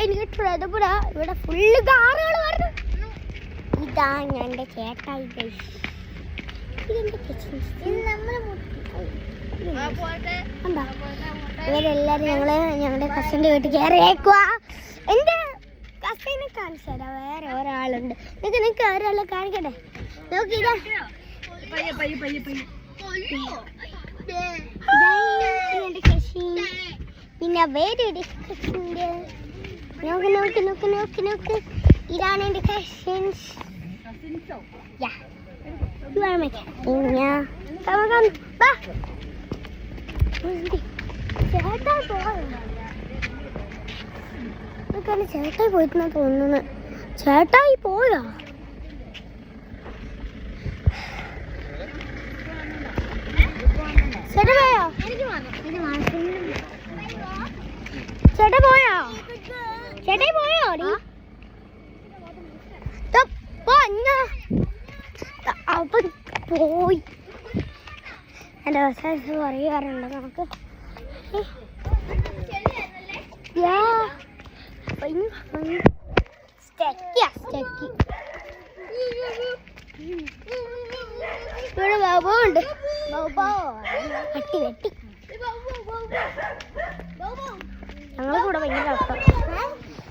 എനിക്ക് ട്രെതപുര ഇവിടെ ഫുള്ള് കാറുകൾ വരുന്നു. ഇതാ ഞങ്ങളുടെ ചേട്ടായി ഇവരെല്ലാരും ഞങ്ങളുടെ കസിന്റെ വീട്ടിൽ കയറിയേക്കുക. എന്റെ കസിനെ കാണിച്ചു തരാം. വേറെ ഒരാളുണ്ട്. നിനക്ക് ഒരാളെ കാണിക്കട്ടെ. നോക്കിടാ എന്റെ കസിൻ. പിന്നെ വേറൊരു കസിൻ്റെ നോക്ക് നോക്ക് നോക്ക് നോക്ക് നോക്ക്. ഇതാണ് എന്റെ കസിൻസ്. ചേട്ടായി പോയിട്ടാ തോന്നുന്നു. ചേട്ടായി പോയാ? ചേട്ടാ പോയോ? ചേട്ടാ പോയോ? ചേട്ടായി പോയോ? അവൻ പോയി. എൻ്റെ അവസാനം പറയാറുണ്ട് നമുക്ക്. ഇവിടെ ബാബു ഉണ്ട്. വെട്ടി വെട്ടി ഞങ്ങളെ കൂടെ ഭയങ്കര